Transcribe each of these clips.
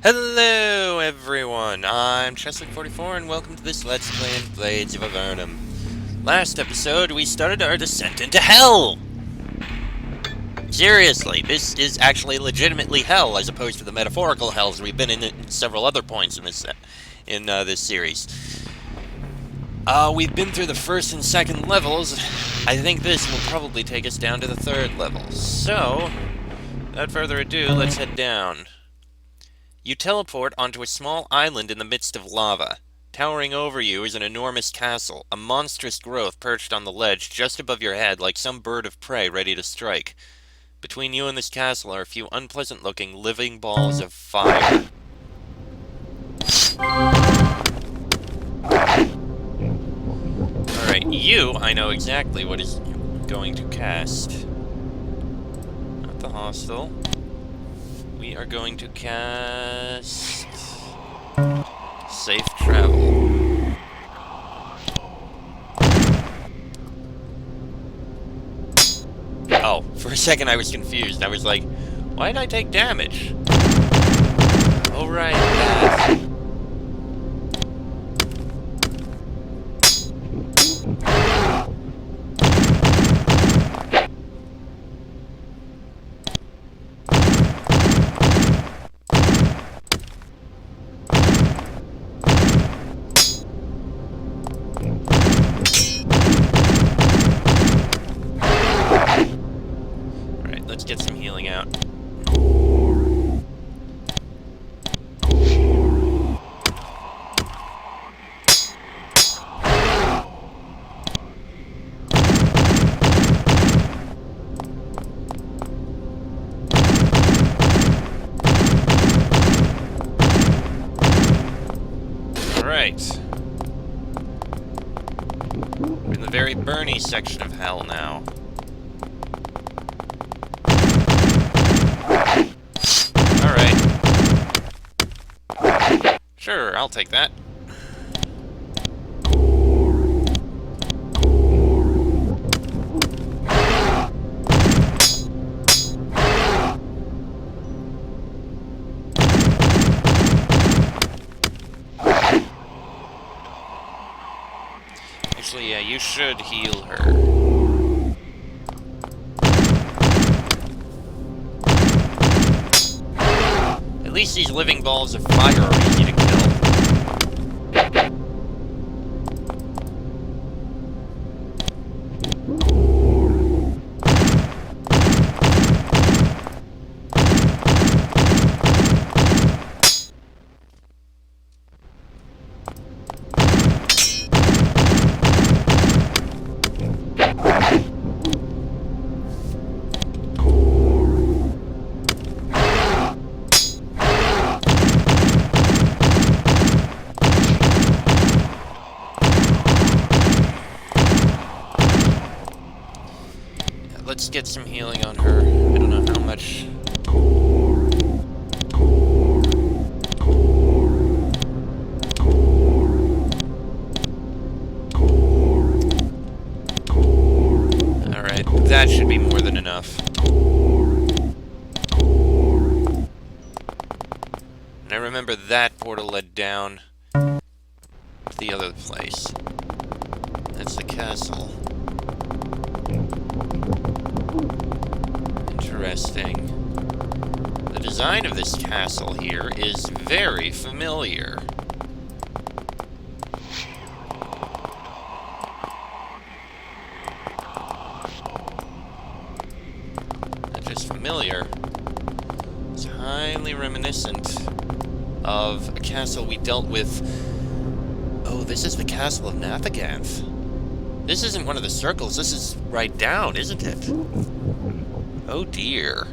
Hello everyone, I'm Chesley44 and welcome to this Let's Play in Blades of Avernum. Last episode, we started our descent into Hell! Seriously, this is actually legitimately Hell as opposed to the metaphorical Hells we've been in at several other points in this series. We've been through the first and second levels. I think this will probably take us down to the third level. So, without further ado, let's head down. You teleport onto a small island in the midst of lava. Towering over you is an enormous castle, a monstrous growth perched on the ledge just above your head like some bird of prey ready to strike. Between you and this castle are a few unpleasant-looking living balls of fire. Alright, I know exactly what is going to cast. Not the hostile. We are going to cast Safe Travel. Oh, for a second I was confused. I was like, why did I take damage? Oh, right, that. Let's get some healing out. Alright. We're in the very burny section of Hell now. Sure, I'll take that. Actually, yeah, you should heal her. At least these living balls of fire are easy to kill. Let's get some healing on her. I don't know how much. Alright, that should be more than enough. And I remember that portal led down to the other place. That's the castle. Interesting. The design of this castle here is very familiar. Not just familiar, it's highly reminiscent of a castle we dealt with. Oh, this is the castle of Nathaganth. This isn't one of the circles, this is right down, isn't it? Oh dear.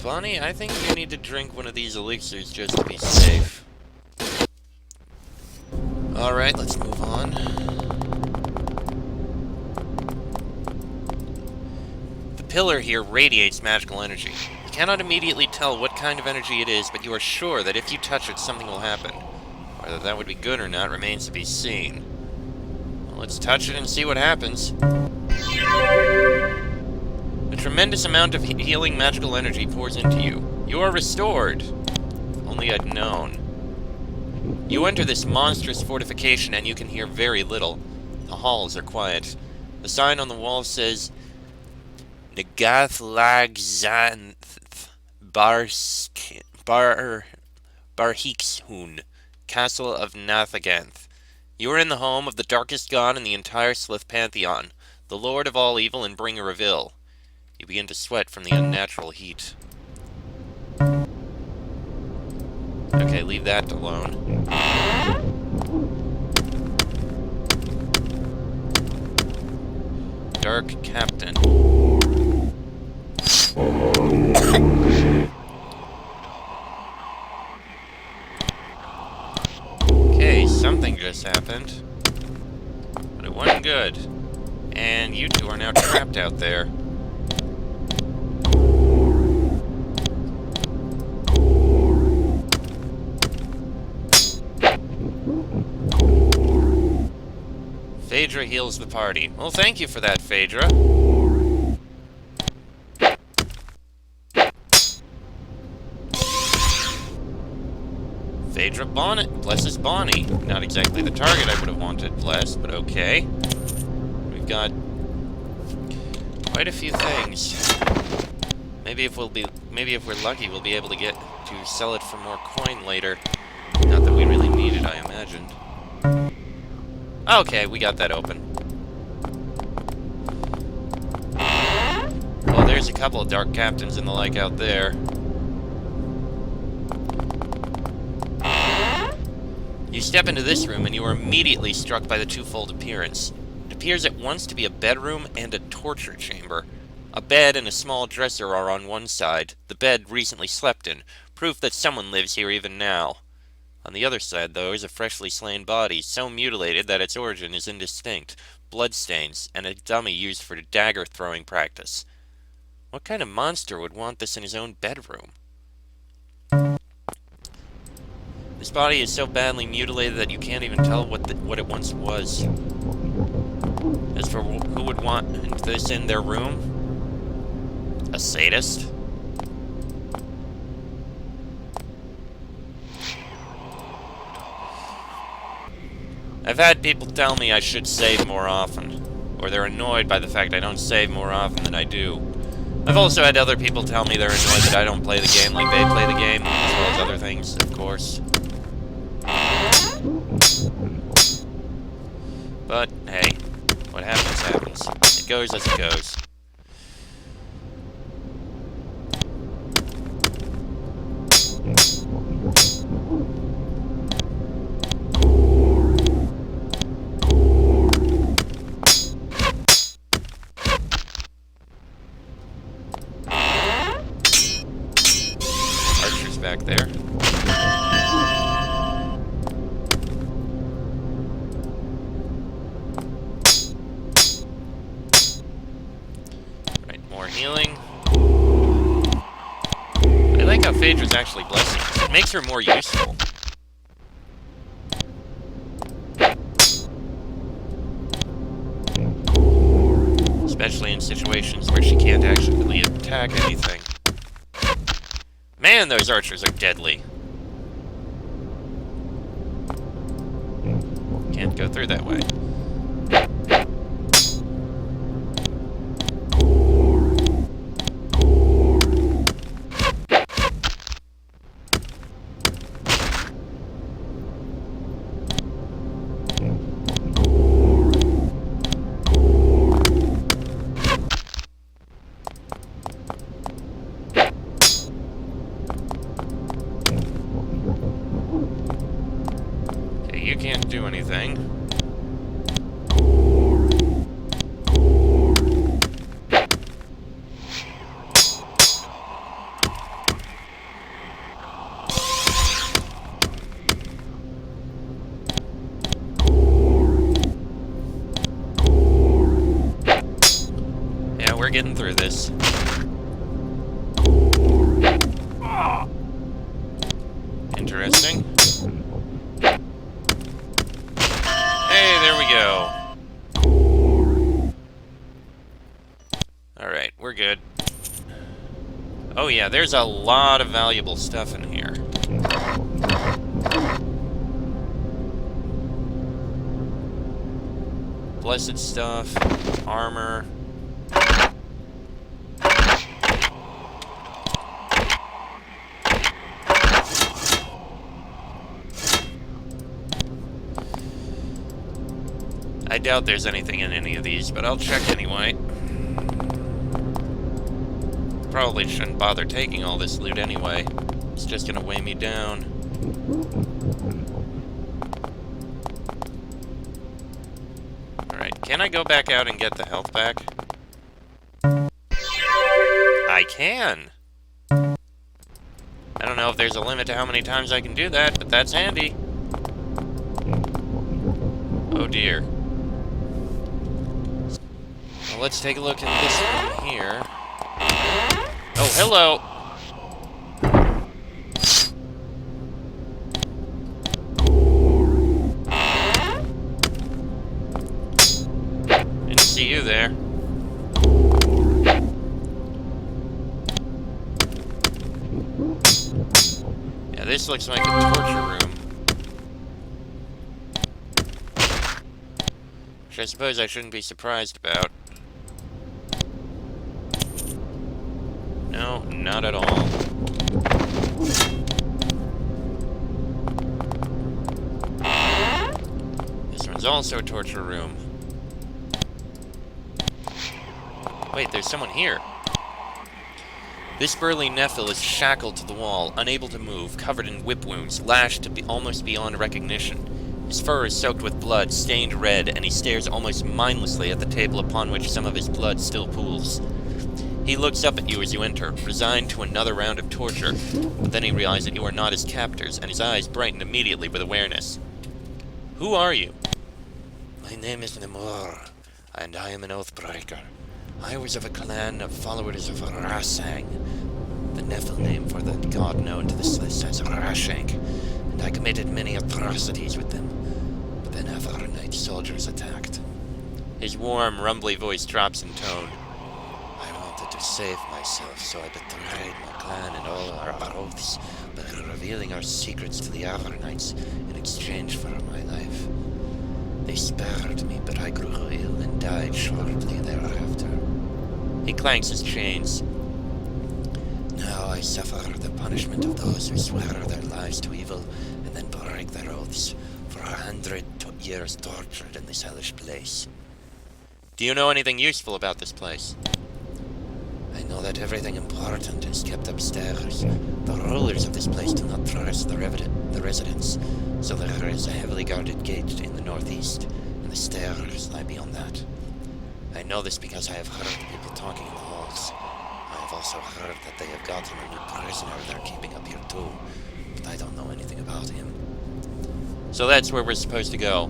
Bonnie, I think you need to drink one of these elixirs just to be safe. Alright, let's move on. The pillar here radiates magical energy. You cannot immediately tell what kind of energy it is, but you are sure that if you touch it, something will happen. Whether that would be good or not remains to be seen. Well, let's touch it and see what happens. A tremendous amount of healing magical energy pours into you. You are restored. Only I'd known. You enter this monstrous fortification and you can hear very little. The halls are quiet. The sign on the wall says, Nathaganth Barhixhun, Castle of Nathaganth. You are in the home of the darkest god in the entire Slith pantheon, the lord of all evil and bringer of ill. You begin to sweat from the unnatural heat. Okay, leave that alone. Dark Captain. Okay, something just happened. But it wasn't good. And you two are now trapped out there. Phaedra heals the party. Well, thank you for that, Phaedra. Phaedra Bonnet blesses Bonnie. Not exactly the target I would have wanted blessed, but okay. We've got quite a few things. Maybe if we're lucky, we'll be able to get to sell it for more coin later. Not that we really need it, I imagine. Okay, we got that open. Well, there's a couple of Dark Captains and the like out there. You step into this room and you are immediately struck by the twofold appearance. It appears at once to be a bedroom and a torture chamber. A bed and a small dresser are on one side, the bed recently slept in, proof that someone lives here even now. On the other side, though, is a freshly slain body, so mutilated that its origin is indistinct, bloodstains, and a dummy used for dagger-throwing practice. What kind of monster would want this in his own bedroom? This body is so badly mutilated that you can't even tell what it once was. As for who would want this in their room? A sadist? I've had people tell me I should save more often, or they're annoyed by the fact I don't save more often than I do. I've also had other people tell me they're annoyed that I don't play the game like they play the game, as well as other things, of course. But, hey, what happens, happens. It goes as it goes. Archer's back there. Healing. I like how Phaedra's actually blessing us. It makes her more useful. Especially in situations where she can't actually attack anything. Man, those archers are deadly. Can't go through that way. You can't do anything. Yeah, we're getting through this. Interesting. Hey, there we go. Alright, we're good. Oh yeah, there's a lot of valuable stuff in here. Blessed stuff. Armor. I doubt there's anything in any of these, but I'll check anyway. Probably shouldn't bother taking all this loot anyway. It's just gonna weigh me down. Alright, can I go back out and get the health back? I can! I don't know if there's a limit to how many times I can do that, but that's handy. Oh dear. Well, let's take a look at this one here. Oh, hello! Didn't see you there. Yeah, this looks like a torture room. Which I suppose I shouldn't be surprised about. No, not at all. This one's also a torture room. Wait, there's someone here. This burly Nephil is shackled to the wall, unable to move, covered in whip wounds, lashed to almost beyond recognition. His fur is soaked with blood, stained red, and he stares almost mindlessly at the table upon which some of his blood still pools. He looks up at you as you enter, resigned to another round of torture, but then he realizes that you are not his captors, and his eyes brighten immediately with awareness. Who are you? My name is Nemor, and I am an Oathbreaker. I was of a clan of followers of Rasang, the Nephil name for the god known to the Sliss as Rashank, and I committed many atrocities with them, but then Avernite soldiers attacked. His warm, rumbly voice drops in tone. To save myself, so I betrayed my clan and all our oaths by revealing our secrets to the Avernites in exchange for my life. They spared me, but I grew ill and died shortly thereafter. He clanks his chains. Now I suffer the punishment of those who swear their lives to evil and then break their oaths for 100 years tortured in this hellish place. Do you know anything useful about this place? I know that everything important is kept upstairs. The rulers of this place do not trust the residents, so there is a heavily guarded gate in the northeast, and the stairs lie beyond that. I know this because I have heard people talking in the halls. I have also heard that they have gotten a new prisoner they're keeping up here too, but I don't know anything about him. So that's where we're supposed to go.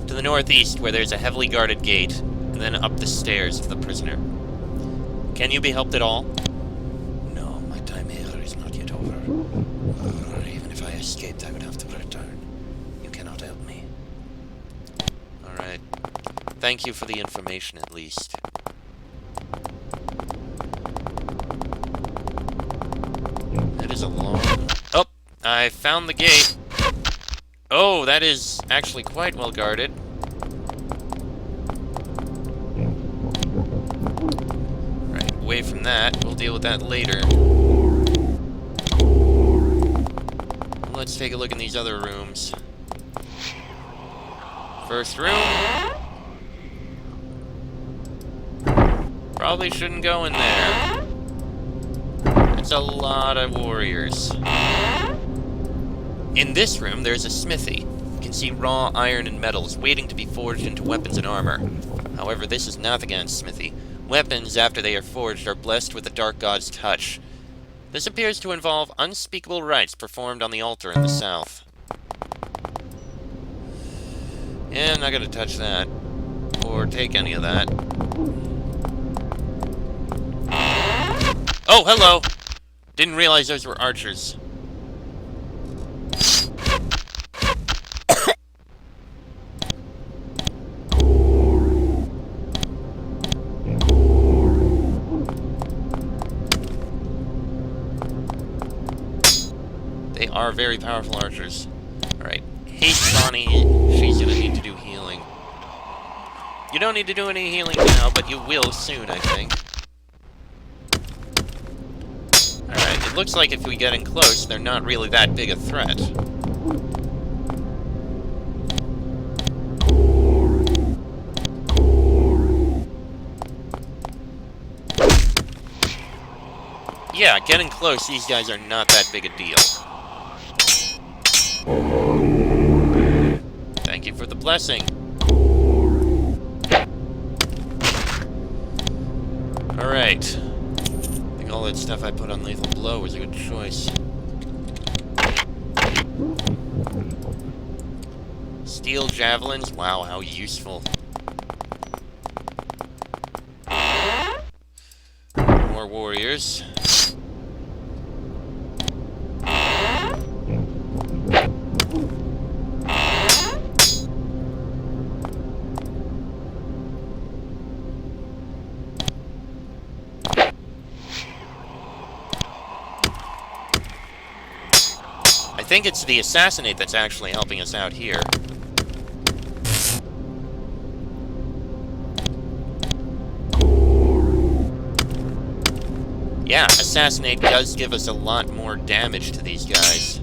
To the northeast, where there's a heavily guarded gate, and then up the stairs to the prisoner. Can you be helped at all? No, my time here is not yet over. Or even if I escaped, I would have to return. You cannot help me. Alright. Thank you for the information, at least. That is a long... Oh! I found the gate. Oh, that is actually quite well guarded. Away from that, we'll deal with that later. Let's take a look in these other rooms. First room. Probably shouldn't go in there. It's a lot of warriors. In this room, there's a smithy. You can see raw iron and metals waiting to be forged into weapons and armor. However, this is Nathaganth's smithy. Weapons, after they are forged, are blessed with the Dark God's touch. This appears to involve unspeakable rites performed on the altar in the south. Yeah, I'm not gonna touch that. Or take any of that. Oh, hello! Didn't realize those were archers. They are very powerful archers. Alright. Haste Bonnie, she's gonna need to do healing. You don't need to do any healing now, but you will soon, I think. Alright, it looks like if we get in close, they're not really that big a threat. Yeah, getting close, these guys are not that big a deal. Thank you for the blessing. Alright. I think all that stuff I put on Lethal Blow was a good choice. Steel javelins? Wow, how useful. More warriors. I think it's the Assassinate that's actually helping us out here. Yeah, Assassinate does give us a lot more damage to these guys.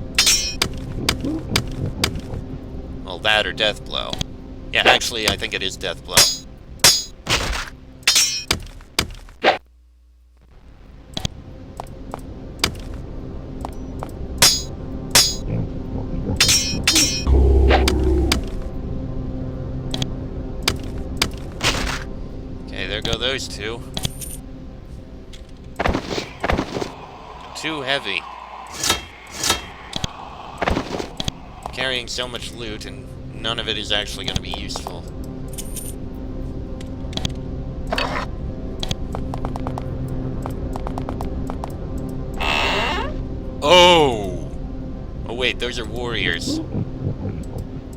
Well, that or Death Blow. Yeah, actually, I think it is Death Blow. Okay, there go those two. Too heavy. Carrying so much loot, and none of it is actually going to be useful. Oh! Oh wait, those are warriors.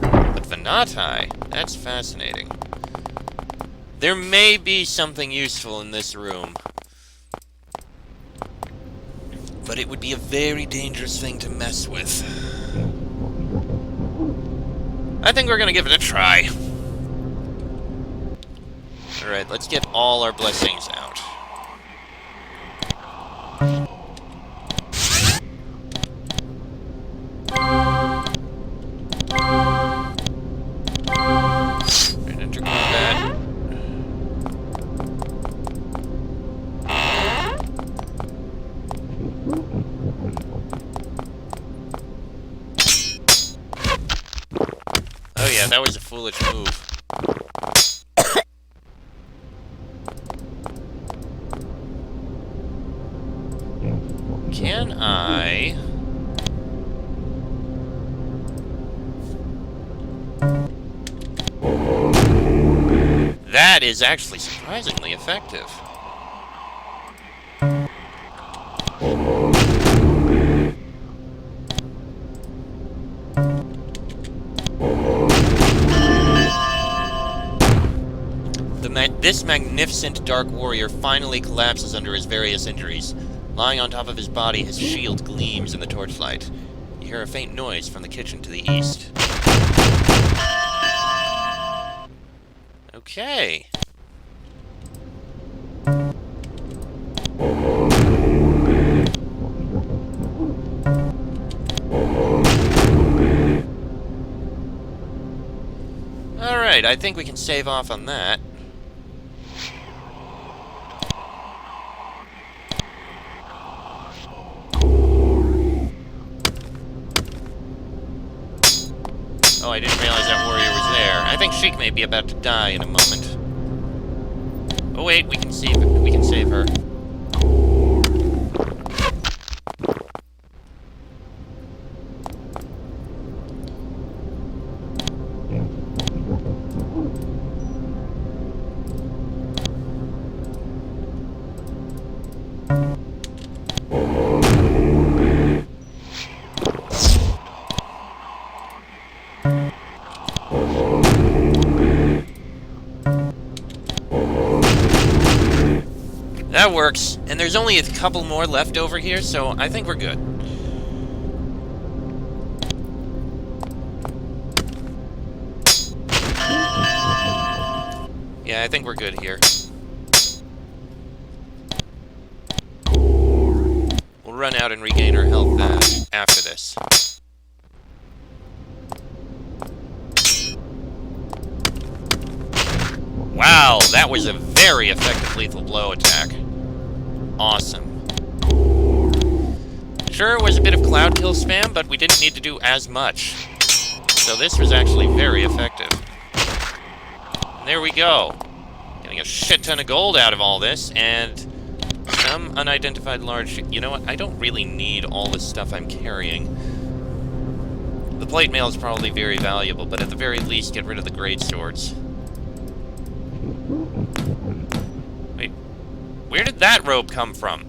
But Venatai? That's fascinating. There may be something useful in this room. But it would be a very dangerous thing to mess with. I think we're gonna give it a try. Alright, let's get all our blessings out. And enter combat. Oh yeah, that was a foolish move. Can I... That is actually surprisingly effective. This magnificent Dark Warrior finally collapses under his various injuries. Lying on top of his body, his shield gleams in the torchlight. You hear a faint noise from the kitchen to the east. Okay. Alright, I think we can save off on that. Oh, I didn't realize that warrior was there. I think Sheik may be about to die in a moment. Oh wait, we can save her. That works, and there's only a couple more left over here, so I think we're good. Yeah, I think we're good here. We'll run out and regain our health after this. Wow, that was a very effective lethal blow attack. Awesome. Sure, it was a bit of cloud kill spam, but we didn't need to do as much. So this was actually very effective. And there we go. Getting a shit ton of gold out of all this, and some unidentified large... You know what? I don't really need all this stuff I'm carrying. The plate mail is probably very valuable, but at the very least, get rid of the great swords. Wait, where did that robe come from?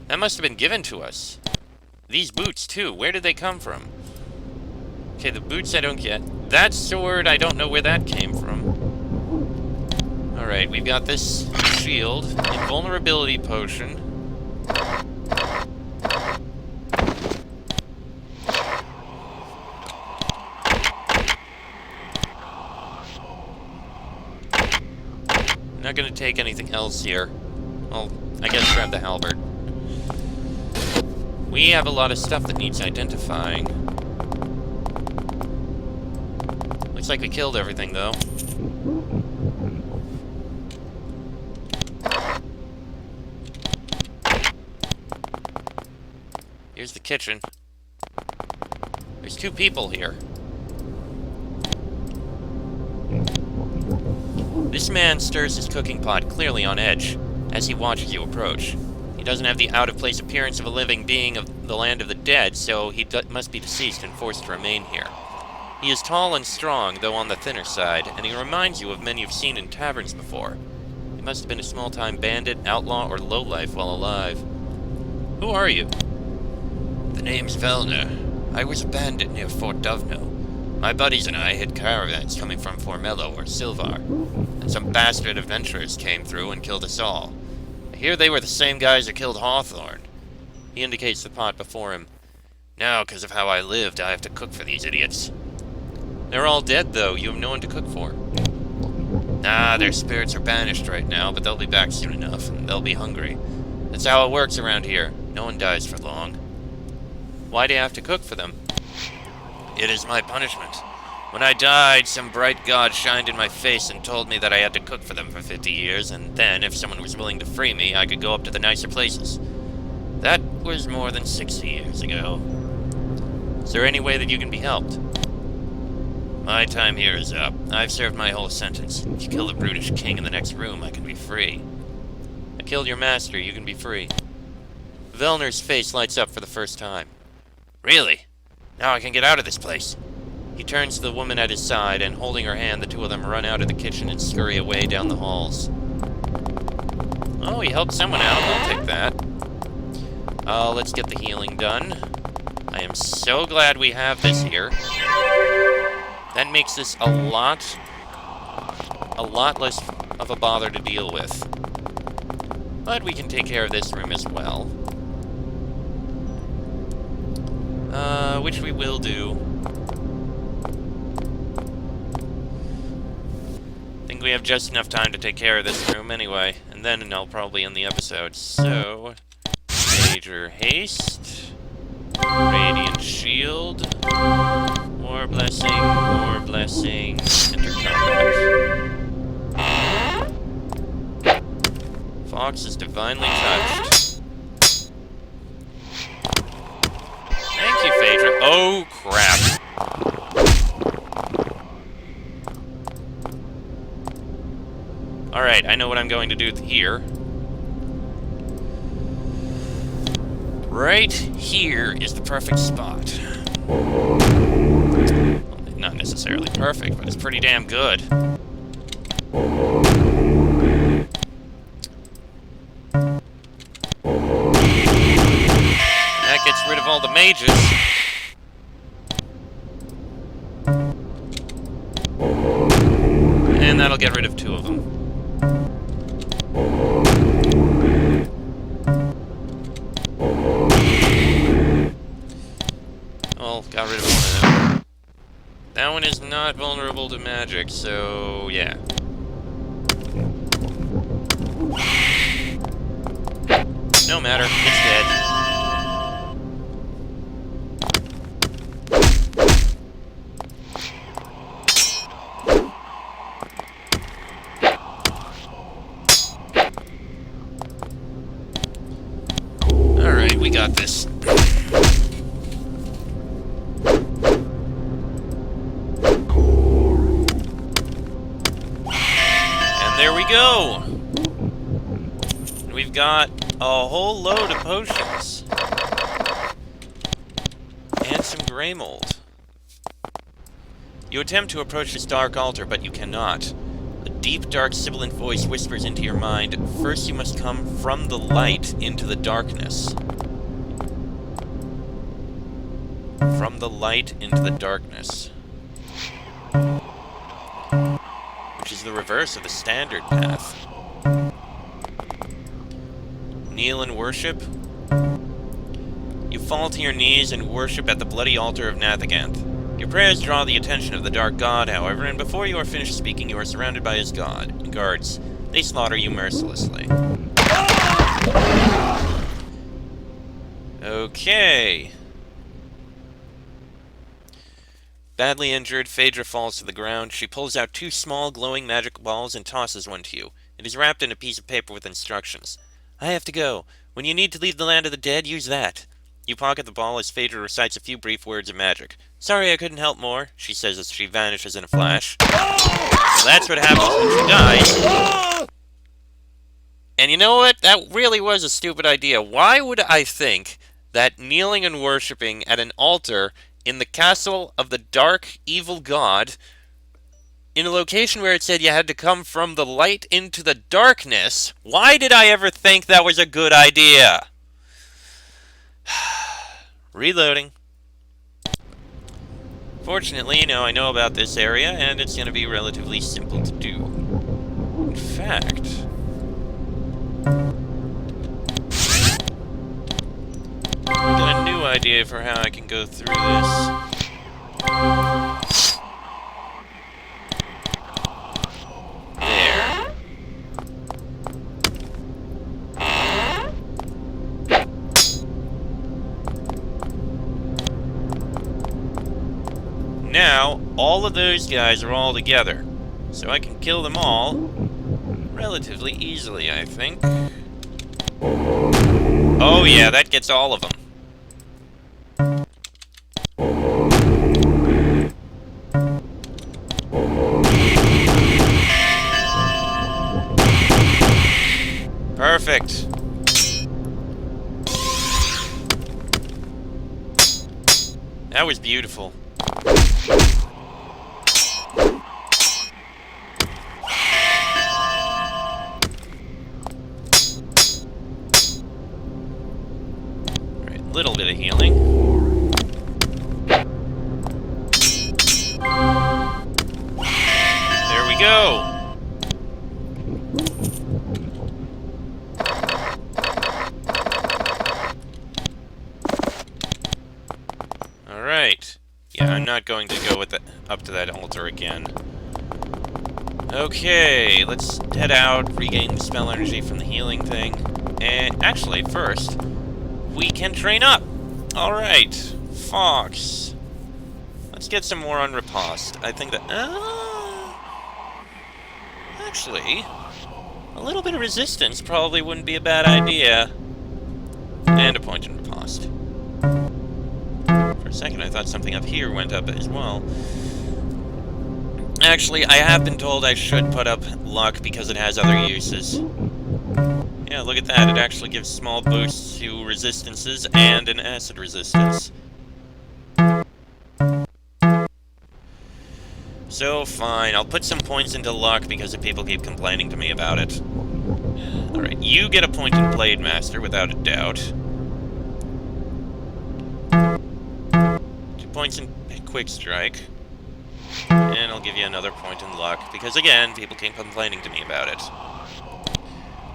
That must have been given to us. These boots, too, where did they come from? Okay, the boots I don't get. That sword, I don't know where that came from. Alright, we've got this shield, invulnerability potion. Not gonna take anything else here. Well, I guess grab the halberd. We have a lot of stuff that needs identifying. Looks like we killed everything, though. Here's the kitchen. There's 2 people here. This man stirs his cooking pot, clearly on edge, as he watches you approach. He doesn't have the out-of-place appearance of a living being of the land of the dead, so he must be deceased and forced to remain here. He is tall and strong, though on the thinner side, and he reminds you of men you've seen in taverns before. He must have been a small-time bandit, outlaw, or lowlife while alive. Who are you? The name's Velner. I was a bandit near Fort Dovno. My buddies and I hid caravans coming from Formello or Silvar, and some bastard adventurers came through and killed us all. I hear they were the same guys who killed Hawthorne. He indicates the pot before him. Now, because of how I lived, I have to cook for these idiots. They're all dead, though. You have no one to cook for. Nah, their spirits are banished right now, but they'll be back soon enough, and they'll be hungry. That's how it works around here. No one dies for long. Why do you have to cook for them? It is my punishment. When I died, some bright god shined in my face and told me that I had to cook for them for 50 years, and then, if someone was willing to free me, I could go up to the nicer places. That was more than 60 years ago. Is there any way that you can be helped? My time here is up. I've served my whole sentence. If you kill the brutish king in the next room, I can be free. I killed your master, you can be free. Velner's face lights up for the first time. Really? Now I can get out of this place. He turns to the woman at his side, and holding her hand, the 2 of them run out of the kitchen and scurry away down the halls. Oh, he helped someone out. I'll take that. Let's get the healing done. I am so glad we have this here. That makes this a lot less of a bother to deal with. But we can take care of this room as well. Which we will do. I think we have just enough time to take care of this room anyway, and then I'll probably end the episode. So, Major Haste, Radiant Shield, War Blessing, Enter Combat. Fox is divinely touched. Thank you, Phaedra. Oh, crap. Alright, I know what I'm going to do here. Right here is the perfect spot. Well, not necessarily perfect, but it's pretty damn good. That gets rid of all the mages. And that'll get rid of 2 of them. Well, got rid of 1 of them. That one is not vulnerable to magic, so yeah. No matter, it's dead. Alright, we got this. And there we go! We've got a whole load of potions. And some grey mold. You attempt to approach this dark altar, but you cannot. A deep, dark, sibilant voice whispers into your mind, first you must come from the light into the darkness. From the light into the darkness. Which is the reverse of the standard path. Kneel and worship. You fall to your knees and worship at the bloody altar of Nathaganth. Your prayers draw the attention of the Dark God, however, and before you are finished speaking, you are surrounded by his guards. They slaughter you mercilessly. Okay. Badly injured, Phaedra falls to the ground. She pulls out 2 small, glowing magic balls and tosses one to you. It is wrapped in a piece of paper with instructions. I have to go. When you need to leave the land of the dead, use that. You pocket the ball as Phaedra recites a few brief words of magic. Sorry I couldn't help more, she says as she vanishes in a flash. Well, that's what happens when she dies. And you know what? That really was a stupid idea. Why would I think that kneeling and worshipping at an altar in the castle of the dark, evil god, in a location where it said you had to come from the light into the darkness, why did I ever think that was a good idea? Reloading. Fortunately, now I know about this area, and it's going to be relatively simple to do. In fact, I got a new idea for how I can go through this. There. Now, all of those guys are all together, so I can kill them all relatively easily, I think. Oh yeah, that gets all of them. Perfect. That was beautiful. Alright, little bit of healing. There we go. Alright. Yeah, I'm not going to go with up to that altar again. Okay, let's head out, regain the spell energy from the healing thing. And actually, first, we can train up! Alright, Fox. Let's get some more on riposte. I think that... actually, a little bit of resistance probably wouldn't be a bad idea. And a point in riposte. For a second, I thought something up here went up as well. Actually, I have been told I should put up luck because it has other uses. Yeah, look at that. It actually gives small boosts to resistances and an acid resistance. So, fine. I'll put some points into luck because if people keep complaining to me about it. Alright, you get a point in Blade Master, without a doubt. 2 points in Quick Strike. And I'll give you another point in luck, because again, people keep complaining to me about it.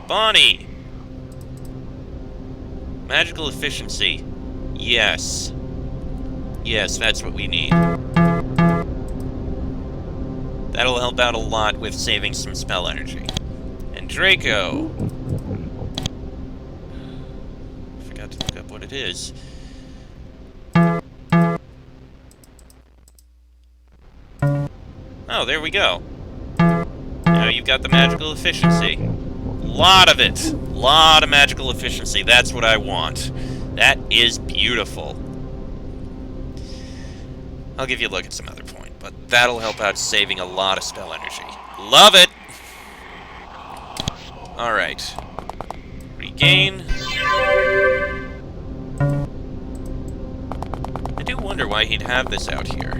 Bonnie! Magical efficiency. Yes. Yes, that's what we need. That'll help out a lot with saving some spell energy. And Draco! Forgot to look up what it is. Oh, there we go. Now you've got the magical efficiency. Lot of it! Lot of magical efficiency. That's what I want. That is beautiful. I'll give you a look at some other point, but that'll help out saving a lot of spell energy. Love it! Alright. Regain. I do wonder why he'd have this out here.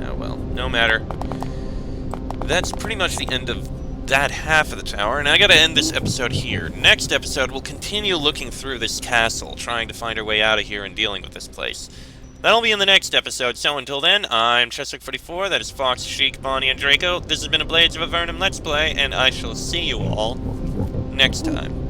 Oh well, no matter. That's pretty much the end of that half of the tower, and I gotta end this episode here. Next episode, we'll continue looking through this castle, trying to find our way out of here and dealing with this place. That'll be in the next episode, so until then, I'm Cheswick44, that is Fox, Sheik, Bonnie, and Draco. This has been a Blades of Avernum Let's Play, and I shall see you all next time.